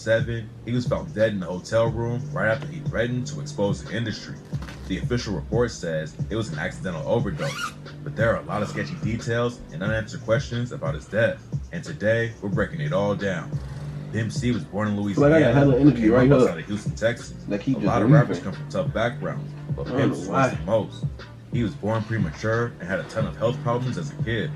2007, he was found dead in the hotel room right after he threatened to expose the industry. The official report says it was an accidental overdose, but there are a lot of sketchy details and unanswered questions about his death. And today, we're breaking it all down. Pimp C was born in Louisiana, I got hella energy right here. outside of Houston, Texas. A lot of rappers come from tough backgrounds, but Pimp was the most. He was born premature and had a ton of health problems as a kid.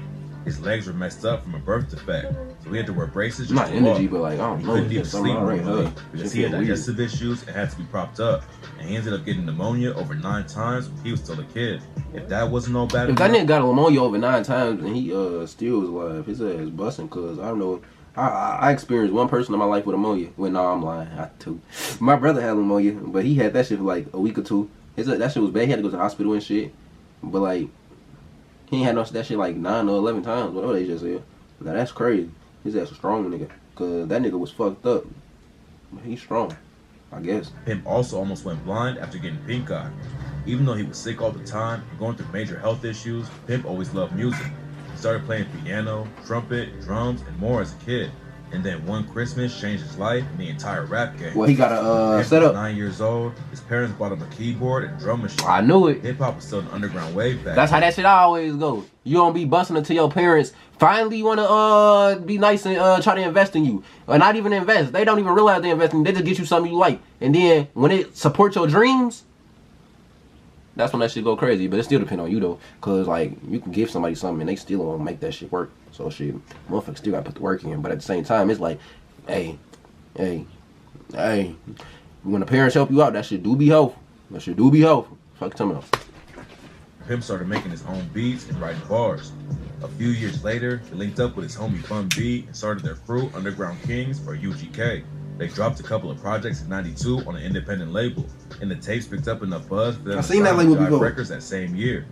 His legs were messed up from a birth defect, so he had to wear braces just to walk. But like, I don't he know, couldn't even sleep normally because he had digestive issues and had to be propped up. And he ended up getting pneumonia over 9 times when he was still a kid. If that wasn't all bad enough, that nigga got a pneumonia over 9 times and he still was alive, his ass busting, cause I don't know. I experienced one person in my life with pneumonia. Well, no, I'm lying. I too. My brother had pneumonia, but he had that shit for like a week or 2. That shit was bad. He had to go to the hospital and shit. But like, he ain't had no that shit like 9 or 11 times, whatever they just said. Now that's crazy. His ass a strong nigga, cause that nigga was fucked up. But he's strong, I guess. Pimp also almost went blind after getting pink eye. Even though he was sick all the time and going through major health issues, Pimp always loved music. He started playing piano, trumpet, drums, and more as a kid. And then one Christmas changed his life and the entire rap game. Well, he got a setup. 9 years old, his parents bought him a keyboard and drum machine. I knew it. Hip hop was still an underground wave back. That's how that shit always goes. You don't be busting until your parents finally want to be nice and try to invest in you, or not even invest. They don't even realize they invest in you. They just get you something you like, and then when it supports your dreams, that's when that shit go crazy. But it still depend on you though, cause like you can give somebody something and they still won't make that shit work. So shit, motherfuckers still gotta put the work in. But at the same time, it's like, hey, when the parents help you out, that shit do be helpful. That shit do be helpful. Fuck something else. Pimp started making his own beats and writing bars. A few years later, he linked up with his homie Bun B and started their crew, Underground Kings, or UGK. They dropped a couple of projects in '92 on an independent label, and the tapes picked up enough buzz for them to sign Jive Records that same year.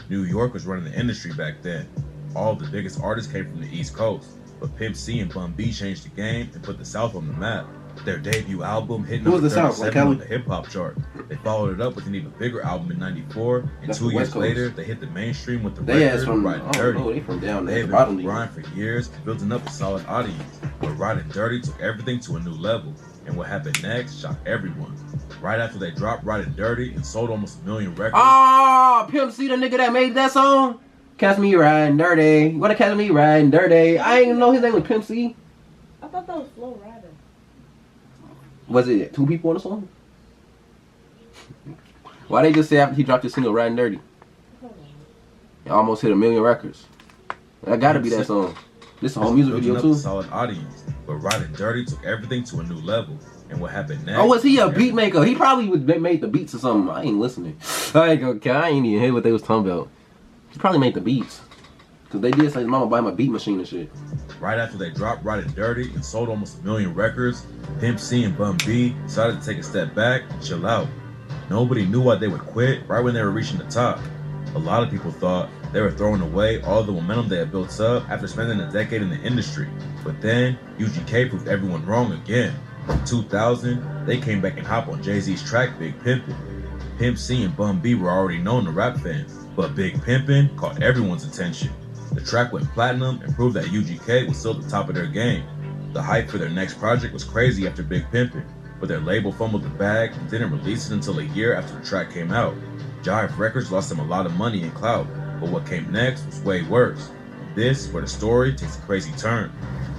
New York was running the industry back then. All the biggest artists came from the East Coast, but Pimp C and Bun B changed the game and put the South on the map. Their debut album hit number 37 on the hip-hop chart. They followed it up with an even bigger album in '94, and 2 years later, they hit the mainstream with the record Riding Dirty. They've been grind for years and building up a solid audience, but Riding Dirty took everything to a new level, and what happened next shocked everyone. Right after they dropped Riding Dirty and sold almost 1 million records. Ah, Pimp C, the nigga that made that song? Catch me riding dirty. You wanna catch me riding dirty? I didn't even know his name was Pimp C. I thought that was Flo Rida. Was it 2 people on the song? Why they just say after he dropped his single Riding Dirty? It almost hit 1 million records. That gotta be that song. This is a whole music video too. A solid audience, but Riding Dirty took everything to a new level. And what happened next? Oh, was he a beat maker? He probably made the beats or something. I ain't listening. I ain't even hear what they was talking about. He probably made the beats. Cause they did say his mama buy him a beat machine and shit. Right after they dropped Riding Dirty and sold almost 1 million records, Pimp C and Bun B decided to take a step back and chill out. Nobody knew why they would quit right when they were reaching the top. A lot of people thought they were throwing away all the momentum they had built up after spending a decade in the industry. But then, UGK proved everyone wrong again. In 2000, they came back and hopped on Jay-Z's track Big Pimpin'. Pimp C and Bun B were already known to rap fans, but Big Pimpin' caught everyone's attention. The track went platinum and proved that UGK was still at the top of their game. The hype for their next project was crazy after Big Pimpin', but their label fumbled the bag and didn't release it until a year after the track came out. Jive Records lost them a lot of money and clout, but what came next was way worse. And this is where the story takes a crazy turn.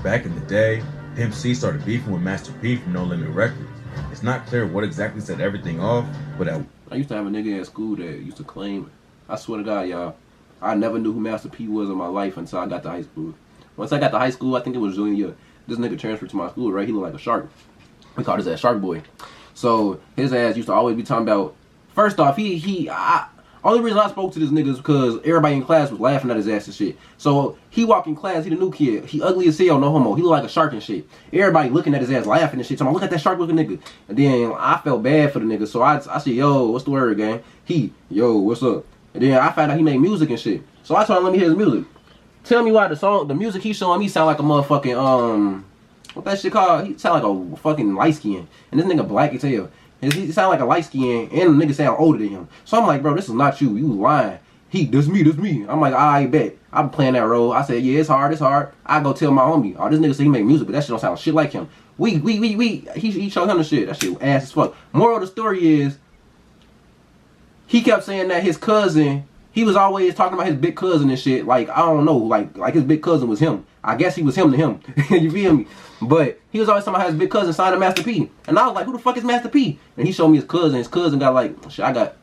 Back in the day, Pimp C started beefing with Master P from No Limit Records. It's not clear what exactly set everything off, but I used to have a nigga at school that used to claim, I swear to God, y'all, I never knew who Master P was in my life until I got to high school. Once I got to high school, I think it was junior year, this nigga transferred to my school, right? He looked like a shark. We called his ass Shark Boy. So his ass used to always be talking about, first off, only reason I spoke to this nigga is because everybody in class was laughing at his ass and shit. So he walked in class, he the new kid. He ugly as hell, no homo. He look like a shark and shit. Everybody looking at his ass, laughing and shit. So I'm like, look at that shark looking nigga. And then I felt bad for the nigga. So I said, yo, what's the word, gang? Yo, what's up? And then I found out he made music and shit. So I told him, let me hear his music. Tell me why the music he's showing me sound like a motherfucking, what that shit called? He sound like a fucking light skin. And this nigga black as hell. He sound like a light skin and the nigga sound older than him. So I'm like, bro, this is not you. You lying. This me. I'm like, I bet. I'm playing that role. I said, yeah, it's hard. I go tell my homie, oh, this nigga say he make music, but that shit don't sound shit like him. He showed him the shit. That shit ass as fuck. Moral of the story is, he kept saying that his cousin, he was always talking about his big cousin and shit. Like, I don't know, like his big cousin was him. I guess he was him to him. You feel me? But he was always talking about his big cousin signed to Master P. And I was like, who the fuck is Master P? And he showed me his cousin. His cousin got like, shit,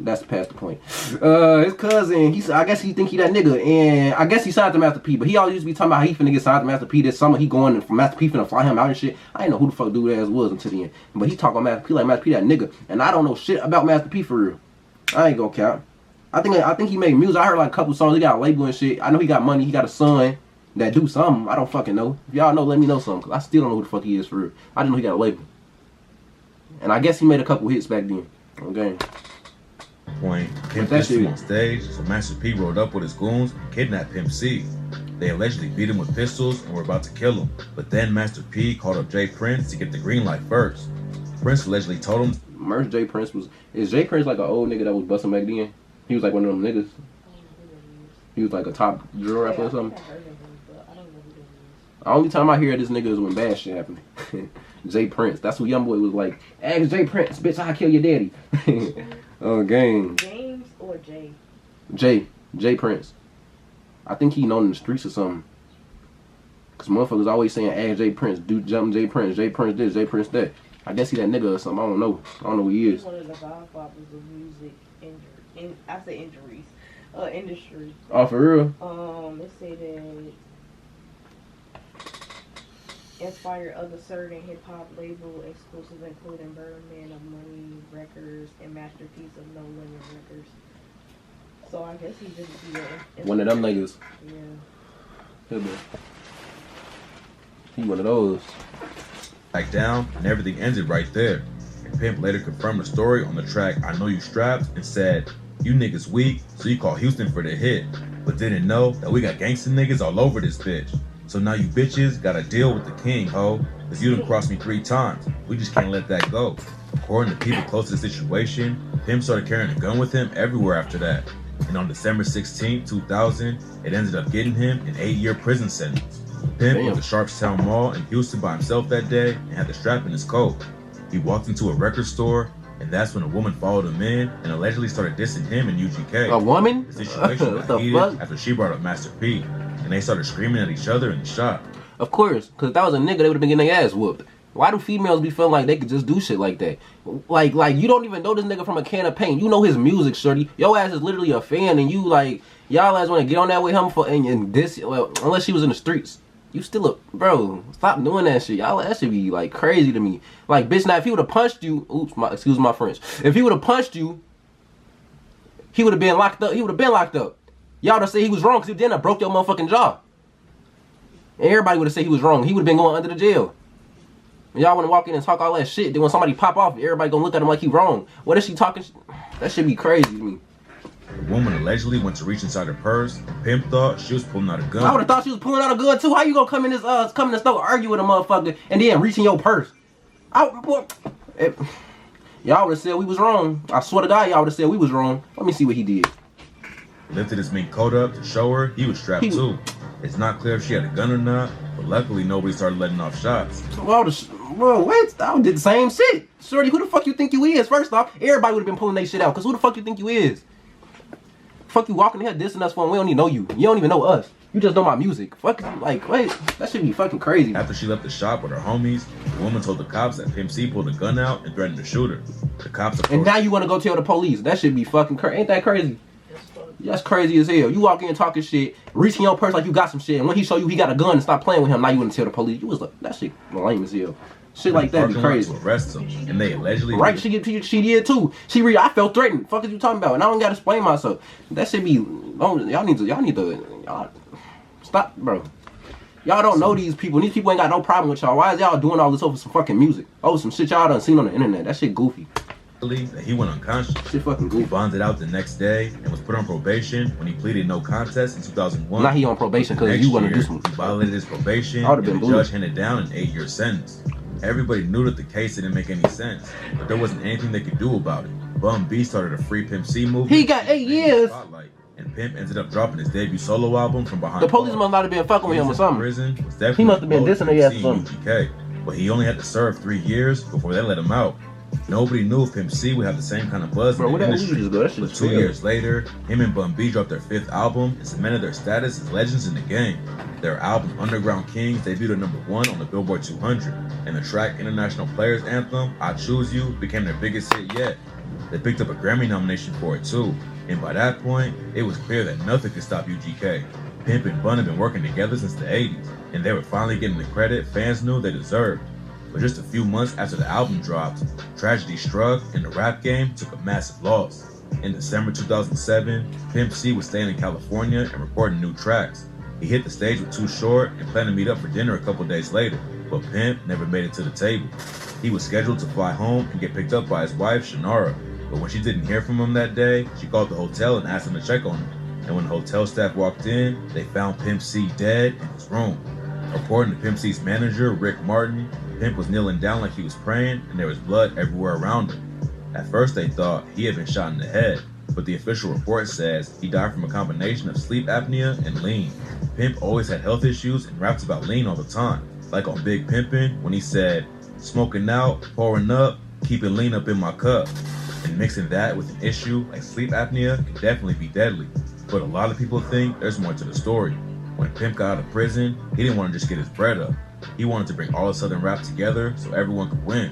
that's past the point. His cousin, I guess he think he that nigga, and I guess he signed to Master P, but he always used to be talking about how he finna get signed to Master P this summer. He going from Master P finna fly him out and shit. I didn't know who the fuck dude ass was until the end. But he talk about Master P like Master P that nigga, and I don't know shit about Master P for real. I ain't gonna count. I think he made music. I heard like a couple songs. He got a label and shit. I know he got money. He got a son that do something. I don't fucking know. If y'all know, let me know something, cause I still don't know who the fuck he is for real. I didn't know he got a label, and I guess he made a couple hits back then. Okay. Point. Pimp dissed him on stage, so Master P rode up with his goons and kidnapped Pimp C. They allegedly beat him with pistols and were about to kill him, but then Master P called up J Prince to get the green light first. Prince allegedly told him, Merch J Prince is J Prince like an old nigga that was busting back then? He was like one of them niggas. He was like a top drill rapper or something. The only time I hear this nigga is when bad shit happened. J Prince, that's who young boy was like, ask J Prince, bitch, I'll kill your daddy. Oh, gang. James or Jay? J Prince. I think he known in the streets or something. Cause motherfuckers always saying, ask J Prince, do jump J Prince this, J Prince that. I guess he that nigga or something. I don't know who he is. He's one of the godfathers of music industry. Oh, for real? They say that inspired other certain hip hop label exclusives, including Birdman of Money Records and Masterpiece of No Limit Records. So I guess he just be one of them niggas. Yeah. He one of those. back down, and everything ended right there. And Pimp later confirmed the story on the track I Know You Strapped and said, "You niggas weak, so you call Houston for the hit, but didn't know that we got gangsta niggas all over this bitch. So now you bitches gotta deal with the king, ho, cause you done crossed me 3 times. We just can't let that go." According to people close to the situation, Pimp started carrying a gun with him everywhere after that. And on December 16, 2000, it ended up getting him an 8-year prison sentence. Pimp went to Sharpstown Mall in Houston by himself that day and had the strap in his coat. He walked into a record store, and that's when a woman followed him in and allegedly started dissing him and UGK. A woman? The situation got heated after she brought up Master P, and they started screaming at each other in the shop. Of course, because if that was a nigga, they would have been getting their ass whooped. Why do females be feeling like they could just do shit like that? Like you don't even know this nigga from a can of paint. You know his music, shorty. Your ass is literally a fan, and you like, y'all ass want to get on that with him for, and this, well, unless she was in the streets. You still a, bro, stop doing that shit. Y'all, that should be like crazy to me. Like, bitch, now if he would have punched you, excuse my French. If he would have punched you, he would have been locked up. He would have been locked up. Y'all would have said he was wrong because he didn't have broke your motherfucking jaw. And everybody would have said he was wrong. He would have been going under the jail. And y'all want to walk in and talk all that shit. Then when somebody pop off, everybody gonna look at him like he wrong. What is she talking? That should be crazy to me. The woman allegedly went to reach inside her purse, and Pimp thought she was pulling out a gun. I would have thought she was pulling out a gun too. How you gonna come in the store argue with a motherfucker and then reach in your purse? Y'all would have said we was wrong. I swear to God, y'all would have said we was wrong. Let me see what he did. He lifted his mink coat up to show her he was strapped too. It's not clear if she had a gun or not, but luckily nobody started letting off shots. Bro, wait, I did the same shit. Shorty, who the fuck you think you is? First off, everybody would have been pulling their shit out, because who the fuck you think you is? Fuck you walking here dissing us for, we don't even know you. You don't even know us. You just know my music. Fuck, like, wait, that should be fucking crazy. After she left the shop with her homies, the woman told the cops that Pimp C pulled a gun out and threatened to shoot her. The cops approached. And now you want to go tell the police. That should be fucking crazy. Ain't that crazy? That's crazy as hell. You walk in talking shit, reaching your purse like you got some shit, and when he show you he got a gun and stop playing with him, now you want to tell the police. You was like, that shit lame as hell. Shit like that be crazy. To arrest him, and they allegedly right. She did too. I felt threatened. Fuck is you talking about? And I don't gotta explain myself. That should be. Y'all need to stop, bro. Y'all don't know these people. These people ain't got no problem with y'all. Why is y'all doing all this over some fucking music? Oh, some shit y'all done seen on the internet. That shit goofy. That he went unconscious. Shit fucking goofy. He bonded out the next day and was put on probation when he pleaded no contest in 2001. Now he on probation because you want to do some. He violated his probation, and the judge handed down an 8-year sentence. Everybody knew that the case didn't make any sense, but there wasn't anything they could do about it. Bun B started a free Pimp C movement. He got 8 years. Spotlight, and Pimp ended up dropping his debut solo album from behind. The police must not have been fucking with him or something. Prison was definitely He must have been dissing their ass or something. UGK, but he only had to serve 3 years before they let him out. Nobody knew if Pimp C would have the same kind of buzz in the industry. But 2 years later, him and Bun B dropped their 5th album and cemented their status as legends in the game. Their album, Underground Kings, debuted at #1 on the Billboard 200, and the track International Players Anthem, I Choose You, became their biggest hit yet. They picked up a Grammy nomination for it too, and by that point, it was clear that nothing could stop UGK. Pimp and Bun had been working together since the 80s, and they were finally getting the credit fans knew they deserved. But just a few months after the album dropped, tragedy struck and the rap game took a massive loss. In December 2007, Pimp C was staying in California and recording new tracks. He hit the stage with Too Short and planned to meet up for dinner a couple days later, but Pimp never made it to the table. He was scheduled to fly home and get picked up by his wife, Shannara, but when she didn't hear from him that day, she called the hotel and asked him to check on him. And when the hotel staff walked in, they found Pimp C dead in his room. According to Pimp C's manager, Rick Martin, Pimp was kneeling down like he was praying, and there was blood everywhere around him. At first they thought he had been shot in the head, but the official report says he died from a combination of sleep apnea and lean. Pimp always had health issues and raps about lean all the time, like on Big Pimpin' when he said, "Smoking out, pouring up, keeping lean up in my cup." And mixing that with an issue like sleep apnea can definitely be deadly. But a lot of people think there's more to the story. When Pimp got out of prison, he didn't want to just get his bread up. He wanted to bring all of Southern rap together so everyone could win.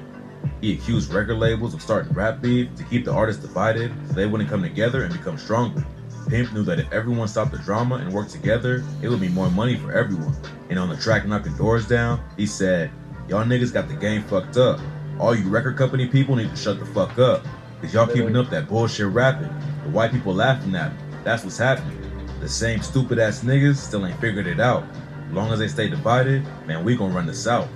He accused record labels of starting rap beef to keep the artists divided so they wouldn't come together and become stronger. Pimp knew that if everyone stopped the drama and worked together, it would mean more money for everyone. And on the track Knocking Doors Down, he said, "Y'all niggas got the game fucked up. All you record company people need to shut the fuck up. Cause y'all keeping up that bullshit rapping. The white people laughing at me. That's what's happening. The same stupid ass niggas still ain't figured it out. As long as they stay divided, man, we gon' run the South."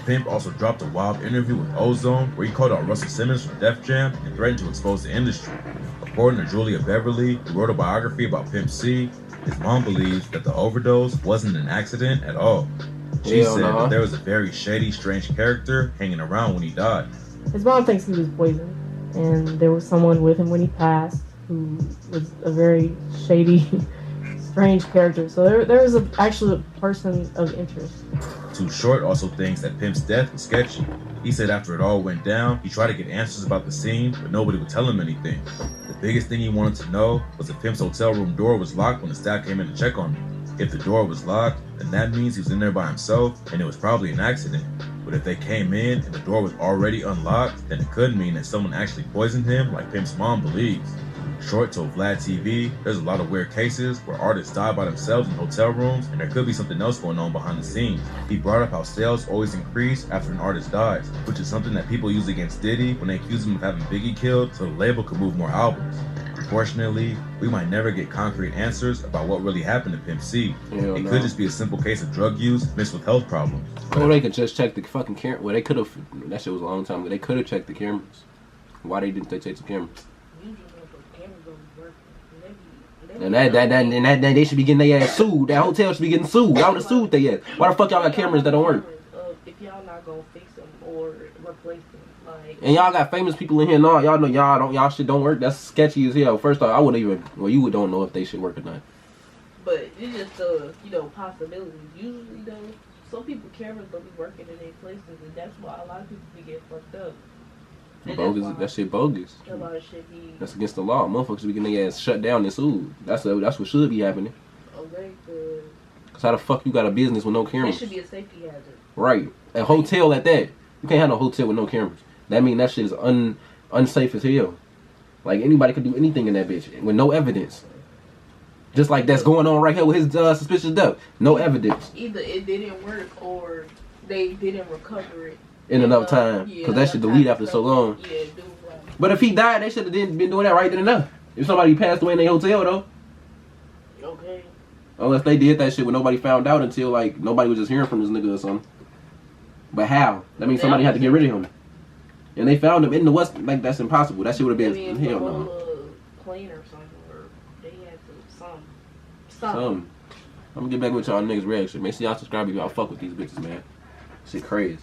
Pimp also dropped a wild interview with Ozone where he called out Russell Simmons from Def Jam and threatened to expose the industry. According to Julia Beverly, who wrote a biography about Pimp C, his mom believes that the overdose wasn't an accident at all. She said that there was a very shady, strange character hanging around when he died. His mom thinks he was poisoned, and there was someone with him when he passed who was a very shady, strange character. So there was actually a person of interest. Too Short also thinks that Pimp's death was sketchy. He said after it all went down, he tried to get answers about the scene, but nobody would tell him anything. The biggest thing he wanted to know was if Pimp's hotel room door was locked when the staff came in to check on him. If the door was locked, then that means he was in there by himself, and it was probably an accident. But if they came in and the door was already unlocked, then it could mean that someone actually poisoned him like Pimp's mom believes. Short told Vlad TV, there's a lot of weird cases where artists die by themselves in hotel rooms, and there could be something else going on behind the scenes. He brought up how sales always increase after an artist dies, which is something that people use against Diddy when they accuse him of having Biggie killed so the label could move more albums. Unfortunately, we might never get concrete answers about what really happened to Pimp C. It could just be a simple case of drug use mixed with health problems. Or they could just check the fucking camera. Well, they could have. That shit was a long time ago. They could have checked the cameras. Why didn't they check the cameras? And that they should be getting their ass sued. That hotel should be getting sued. Y'all would have sued their ass. Why the fuck y'all got cameras that don't work? If y'all not gonna fix them or replace them, like. And y'all got famous people in here now. Y'all know y'all shit don't work. That's sketchy as hell. First off, I wouldn't even. Well, you don't know if they shit work or not. But it's just possibilities. Usually though, some people cameras don't be working in their places, and that's why a lot of people be getting fucked up. Bogus. That shit bogus. A lot of shit be. That's against the law. Motherfuckers be getting their ass shut down and sued. That's what should be happening. Okay, Cause how the fuck you got a business with no cameras? It should be a safety hazard. Right. A hotel at that. You can't have no hotel with no cameras. That mean that shit is unsafe as hell. Like anybody could do anything in that bitch with no evidence. Just like that's going on right here with his suspicious death. No evidence. Either it didn't work or they didn't recover it in enough time. Because that shit delete after so long. Yeah, dude. But if he died, they should have been doing that right then and there. If somebody passed away in their hotel though. Okay. Unless they did that shit when nobody found out until like nobody was just hearing from this nigga or something. But how? That means somebody had to get rid of him. And they found him in the West. Like that's impossible. That shit would have been hell no. Plane or something, or they had to some. I'm gonna get back with y'all niggas reaction. Make sure y'all subscribe if y'all fuck with these bitches, man. Shit crazy.